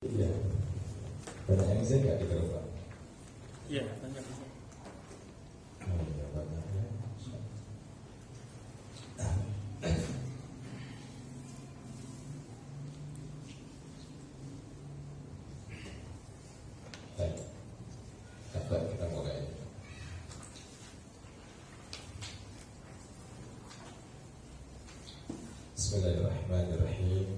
Iya, banyak yang saya nggak di grup Pak. Iya, banyak sih. Oh iya, banyak ya. Baik, dapat kita mulai. Bismillahirrahmanirrahim.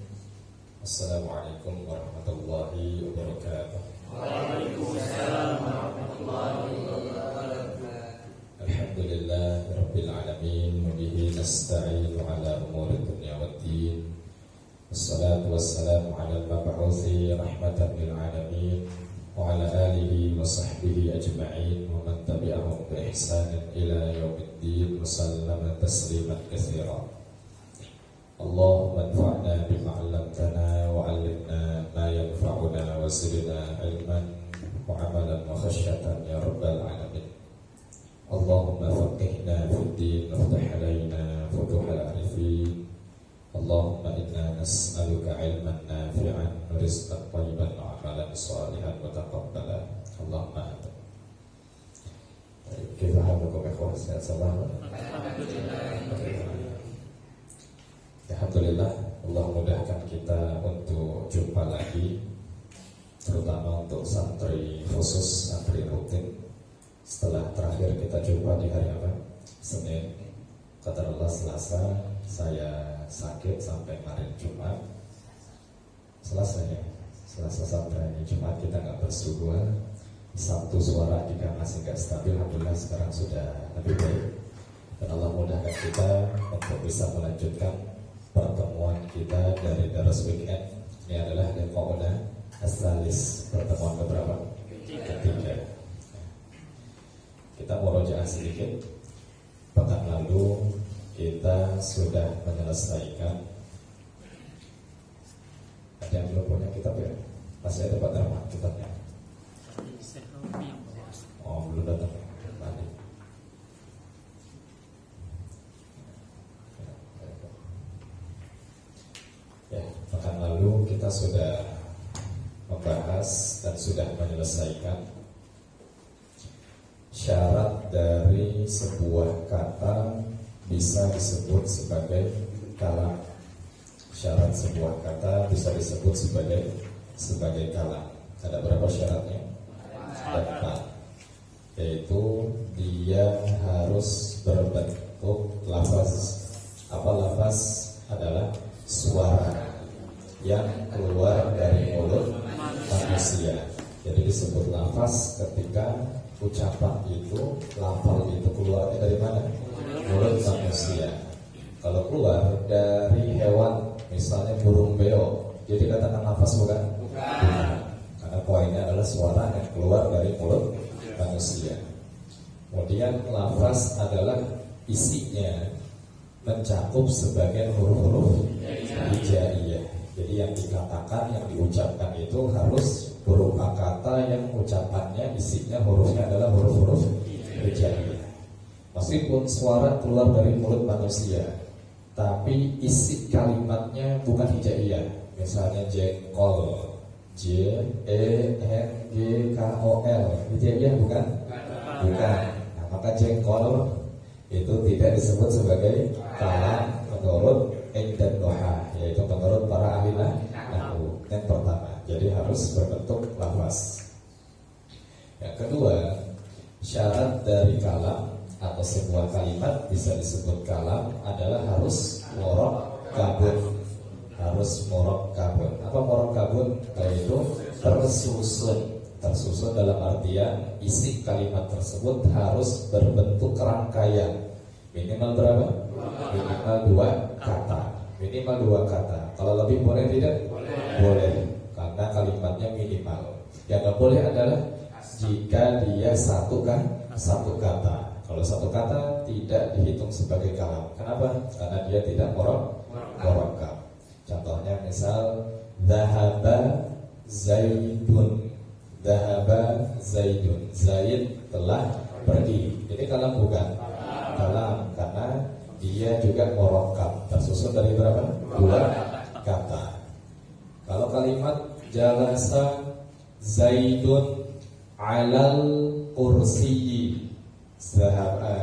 Assalamualaikum warahmatullahi wabarakatuh. Waalaikumsalam warahmatullahi wabarakatuh. Alhamdulillah Rabbil Alamin. Wabihi nasta'inu ala umuri dunya waddin. Wassalatu wassalamu ala al-mab'uthi rahmatan lil alamin, wa ala alihi wa sahbihi ajma'in, wa man tabi'ahum bi ihsanin ila yaumiddin, wa sallama tasliman katsira. Allahumma anfa'na bima 'allamtana wa 'allimna ma yanfa'una wa zidna ilman wa 'amalan wa khashyatan ya rabbal alamin. Allahumma faqihna fid din waftah 'alaina futuhal 'arifin. Allahumma inna nas'aluka 'ilman nafi'an wa rizqan thayyiban wa 'amalan shalihan wa taqabbala. Allahumma amin. Kaifa halukum ikhwan? Alhamdulillah, Allah mudahkan kita untuk jumpa lagi, terutama untuk santri khusus, santri rutin. Setelah terakhir kita jumpa di hari apa? Senin. Kata Allah Selasa, saya sakit sampai kemarin Jumat. Selasa ya, Selasa sampai Jumat kita nggak bersuara. Sabtu suara jika masih nggak stabil, alhamdulillah sekarang sudah lebih baik. Dan Allah mudahkan kita untuk bisa melanjutkan pertemuan kita dari Darus Weekend. Ini adalah liqa'una as-salis, pertemuan keberapa? Ketiga. Kita murojaah sedikit. Pekan lalu kita sudah menyelesaikan. Ada yang belum punya kitab ya? Masih ada Pak Darman kitabnya? Oh, belum datang. Tadi. Ya, pekan lalu kita sudah membahas dan sudah menyelesaikan syarat dari sebuah kata bisa disebut sebagai kalam. Syarat sebuah kata bisa disebut sebagai kalam. Ada berapa syaratnya? Ada 4. Yaitu dia harus berbentuk lafaz. Apa lafaz? Adalah suara yang keluar dari mulut manusia. Jadi disebut lafaz ketika ucapan itu, lafal itu keluarnya dari mana? Mulut manusia. Kalau keluar dari hewan, misalnya burung beo, jadi katakan lafaz bukan? Bukan. Karena poinnya adalah suara yang keluar dari mulut manusia. Kemudian lafaz adalah isinya mencakup sebagian huruf-huruf hijaiyah. Jadi yang dikatakan, yang diucapkan itu harus berupa kata yang ucapannya, isinya, hurufnya adalah huruf-huruf hijaiyah. Meskipun suara keluar dari mulut manusia, tapi isi kalimatnya bukan hijaiyah. Misalnya jengkol, J-E-N-G-K-O-L, hijaiyah bukan? Bukan. Nah, maka jengkol itu tidak disebut sebagai kalam menurut dan Doha, yaitu menurut para ahli nahwu. Yang pertama, jadi harus berbentuk lafaz. Yang kedua, syarat dari kalam atau sebuah kalimat bisa disebut kalam adalah harus murakkabun. Harus murakkabun. Apa murakkabun? Yaitu tersusun. Tersusun dalam artian isi kalimat tersebut harus berbentuk rangkaian. Minimal berapa? Minimal 2 kata. Minimal 2 kata. Kalau lebih boleh tidak? Boleh. Karena kalimatnya minimal. Yang nggak boleh adalah jika dia satu kata. Kalau satu kata tidak dihitung sebagai kalam. Kenapa? Karena dia tidak murakkab. Contohnya misal dhahaba zaidun. Dhahaba zaidun. Zaid telah pergi. Ini kalam bukan? Kalam, karena dia juga murakkab, tersusun dari berapa? 2 kata. Kalau kalimat jalasa Zaidun alal kursiyyi.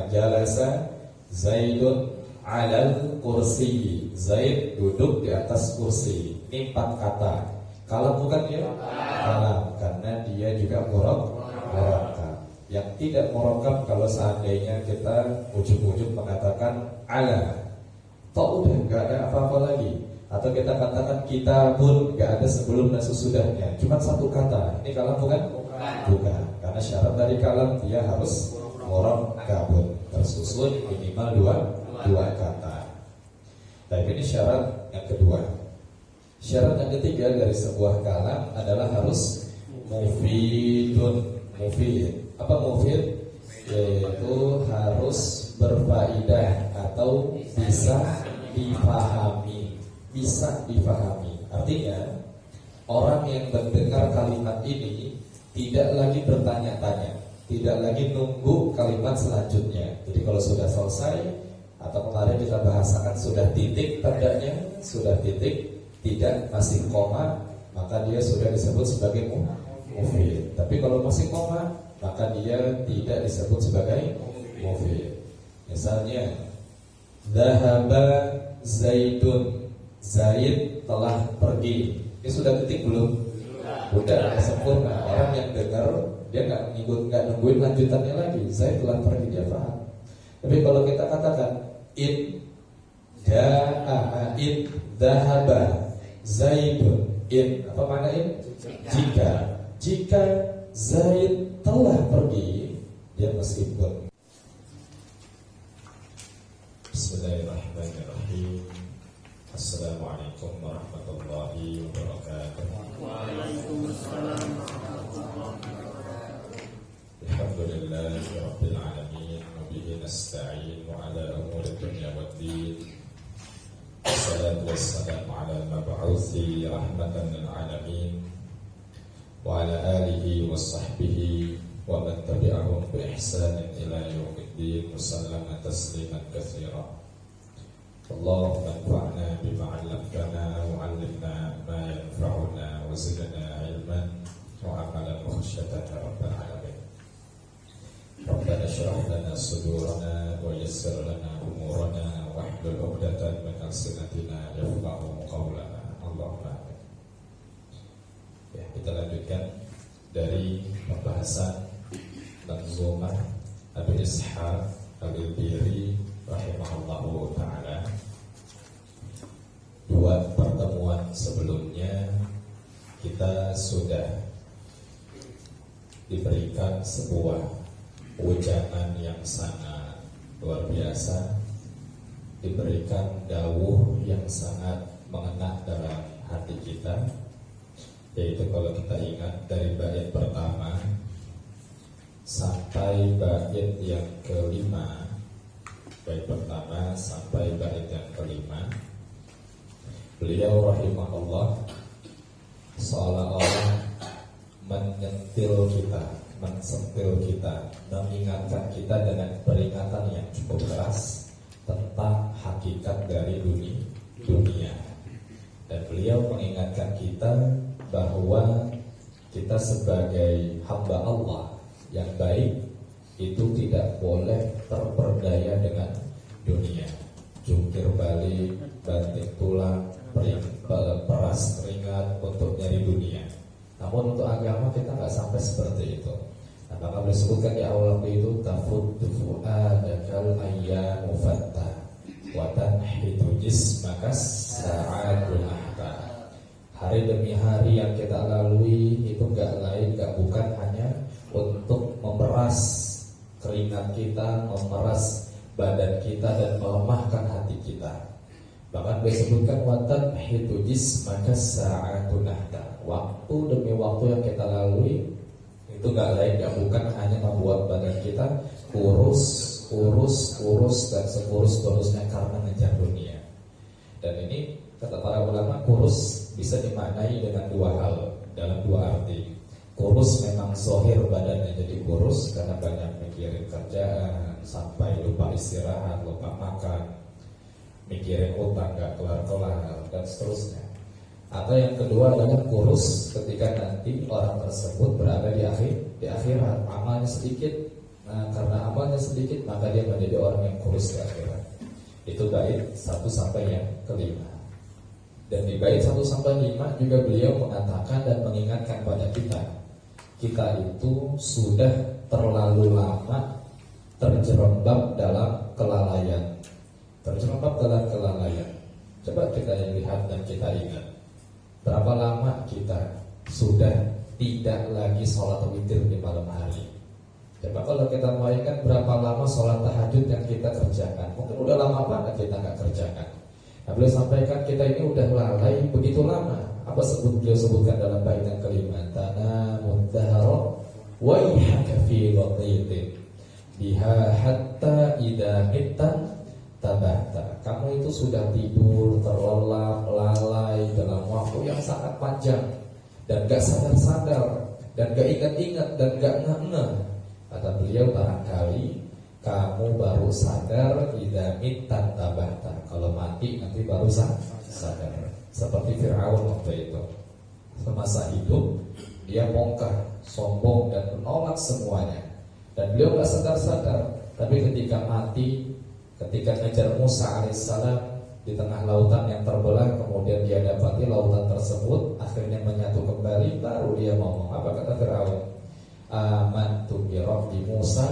Jalasa Zaidun alal kursiyyi. Zaid duduk di atas kursi. Ini 4 kata. Kalam bukan ya? Kalam, karena dia juga murakkab. Yang tidak murakkab kalau seandainya kita ujung-ujung mengatakan ala, toh udah nggak ada apa-apa lagi. Atau kita katakan kitabun, nggak ada sebelum dan sesudahnya, cuma 1 kata. Ini kalam bukan? Bukan. Karena syarat dari kalam dia harus murakkabun, tersusun minimal dua kata. Tapi ini syarat yang kedua. Syarat yang ketiga dari sebuah kalam adalah harus mufidun. Mufid. Apa mufid? Yaitu harus berfaedah atau bisa dipahami. Bisa dipahami. Artinya orang yang mendengar kalimat ini tidak lagi bertanya-tanya, tidak lagi nunggu kalimat selanjutnya. Jadi kalau sudah selesai, atau kemarin kita bahasakan sudah titik tandanya, sudah titik, tidak masih koma, maka dia sudah disebut sebagai mufid. Tapi kalau masih koma, maka dia tidak disebut sebagai mufid. Misalnya dhahaba Zaidun, Zaid telah pergi. Ini sudah titik belum? Udah sempurna. Orang yang dengar dia nggak nungguin lanjutannya lagi. Zaid telah pergi, dia paham. Tapi kalau kita katakan in dhahaba Zaidun, in apa makna in? Jika Zaid telah pergi, dia meskipun. Bismillahirrahmanirrahim. Assalamualaikum warahmatullahi wabarakatuh. Waalaikumsalam warahmatullahi wabarakatuh. Alhamdulillahi rabbil alamin, wa bihi nasta'in ala umuri dunya waddin. Wassalatu wassalamu ala mab'uthi rahmatan lil alamin wa ala alihi wa sahbihi wa man tabi'ahum bi ihsanin ila yaumiddin. Wasallama tasliman katsiran. Allahumma anfa'na bima 'allamtana wa 'allimna ma yanfa'una wa zidna 'ilman wa 'amalan khashyatan ya rabbal alamin. Rabbana shrah lana sudurana wa yassir lana umurana wahlul 'uqdatam min alsinatina yafqahu qawlana. Allahumma amin. Ya, kita lanjutkan dari pembahasan Manzumah Abi Ishaq Al-Biri rahimahullahu ta'ala. 2 pertemuan sebelumnya kita sudah diberikan sebuah ujangan yang sangat luar biasa, diberikan dawuh yang sangat mengena dalam hati kita, yaitu kalau kita ingat dari bait pertama sampai bait yang kelima, bait pertama sampai bait yang kelima, beliau rahimahullah seolah-olah menyentil kita, mensentil kita, mengingatkan kita dengan peringatan yang cukup keras tentang hakikat dari dunia. Dan beliau mengingatkan kita bahwa kita sebagai hamba Allah yang baik itu tidak boleh terperdaya dengan dunia. Jungkir balik, banting tulang, peras keringat untuk nyari dunia. Namun untuk agama kita nggak sampai seperti itu. Nah, maka boleh sebutkan di awal itu tafuddu fu'adakal ayyamu fattah wa tanhidu jismaka sa'adul ahta. Hari demi hari yang kita lalui itu nggak lain, nggak bukan hanya untuk memeras keringat kita, memeras badan kita dan melemahkan hati kita. Bahkan disebutkan watan hidujis maka sa'atun nahda. Waktu demi waktu yang kita lalui itu gak lain gak bukan hanya membuat badan kita kurus dan sekurus-kurusnya karena ngejar dunia. Dan ini kata para ulama, kurus bisa dimaknai dengan 2 hal, dalam 2 arti. Kurus memang zahir badannya jadi kurus karena banyak mikirin kerjaan sampai lupa istirahat, lupa makan, mikirin utang gak kelar-kelar dan seterusnya. Atau yang kedua adalah kurus ketika nanti orang tersebut berada di akhirat, amalnya sedikit. Nah, karena amalnya sedikit maka dia menjadi orang yang kurus di akhirat. Itu bait 1 sampai yang kelima. Dan di bait 1 sampai 5 juga beliau mengatakan dan mengingatkan pada kita itu sudah terlalu lama terjerembab dalam kelalaian. Coba kita lihat dan kita ingat, berapa lama kita sudah tidak lagi sholat witir di malam hari. Coba kalau kita mau ingat berapa lama sholat tahajud yang kita kerjakan. Mungkin udah lama banget kita nggak kerjakan. Nah, beliau sampaikan kita ini udah lalai begitu lama. Apa beliau sebutkan dalam bait yang kelima? Tanamun dahara wa ihaka fi ghatitin biha hatta idza mitta tabahta. Kamu itu sudah tidur terlelap, lalai dalam waktu yang sangat panjang dan gak sadar-sadar dan gak ingat-ingat dan gak ngeh-ngeh. Kata beliau, barangkali kamu baru sadar idza mitta tabahta. Kalau mati nanti baru sadar. Seperti Fir'aun waktu itu. Semasa hidup dia bongkar, sombong dan menolak semuanya. Dan beliau gak sadar-sadar. Tapi ketika mati, ketika ngejar Musa alaihissalam di tengah lautan yang terbelah, kemudian dia dapati lautan tersebut akhirnya menyatu kembali, baru dia ngomong. Apa kata Fir'aun? Amantu bi Rabbi Musa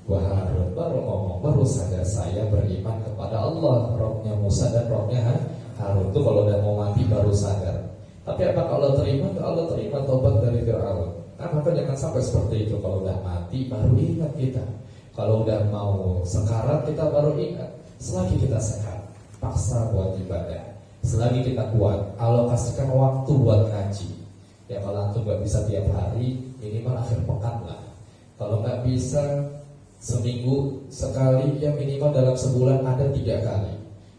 wa Harun. Baru ngomong, baru sadar saya beriman kepada Allah, Rabbnya Musa dan Rabbnya Harun. Itu kalau udah mau mati baru sadar. Tapi apa kalau terima? Allah terima tobat dari Fir'aun. Nah, maka jangan sampai seperti itu. Kalau udah mati baru ingat kita. Kalau udah mau sekarat kita baru ingat. Selagi kita sehat, paksa buat ibadah. Selagi kita kuat, alokasikan waktu buat ngaji. Ya kalau antum gak bisa tiap hari, minimal akhir pekan lah. Kalau gak bisa seminggu sekali, ya minimal dalam sebulan ada 3 kali.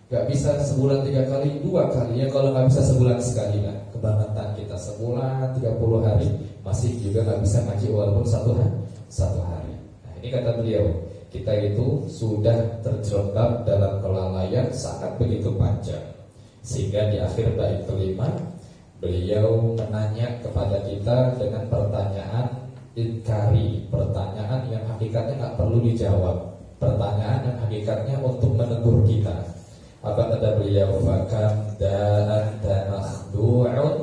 Gak bisa sebulan 3 kali, 2 kali. Ya kalau gak bisa sebulan sekali lah. Kebangetan kita sebulan 30 hari masih juga gak bisa ngaji walaupun satu hari. Ini kata beliau, kita itu sudah terjerembab dalam kelalaian sangat begitu panjang. Sehingga di akhir bait kelima, beliau menanya kepada kita dengan pertanyaan inkari, pertanyaan yang hakikatnya gak perlu dijawab, pertanyaan yang hakikatnya untuk menegur kita. Apa kata beliau? Fakam da'anta makhdu'un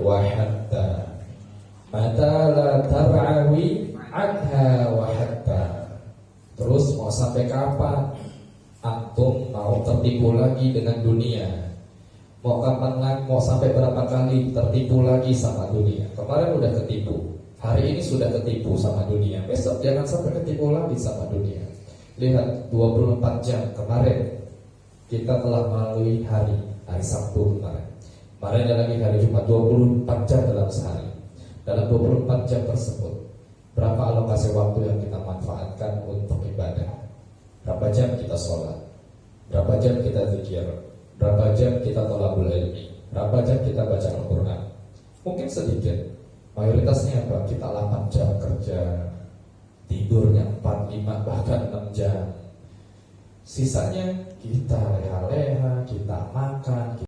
wa hatta mata la tar'awi anha wa hatta. Terus mau sampai kapan antum mau tertipu lagi dengan dunia? Mau kapan lagi, mau sampai berapa kali tertipu lagi sama dunia? Kemarin udah ketipu, hari ini sudah ketipu sama dunia, besok jangan sampai ketipu lagi sama dunia. Lihat 24 jam kemarin kita telah melalui hari Sabtu kemarin. Kemarin ada lagi hari Jumat, 24 jam dalam sehari. Dalam 24 jam tersebut, berapa alokasi waktu yang kita manfaatkan untuk ibadah? Berapa jam kita sholat? Berapa jam kita zikir? Berapa jam kita thalabul ilmi? Berapa jam kita baca Al-Quran? Mungkin sedikit. Mayoritasnya apa? Kita 8 jam kerja, tidurnya 4, 5, bahkan 6 jam. Sisanya kita leha-leha, kita makan,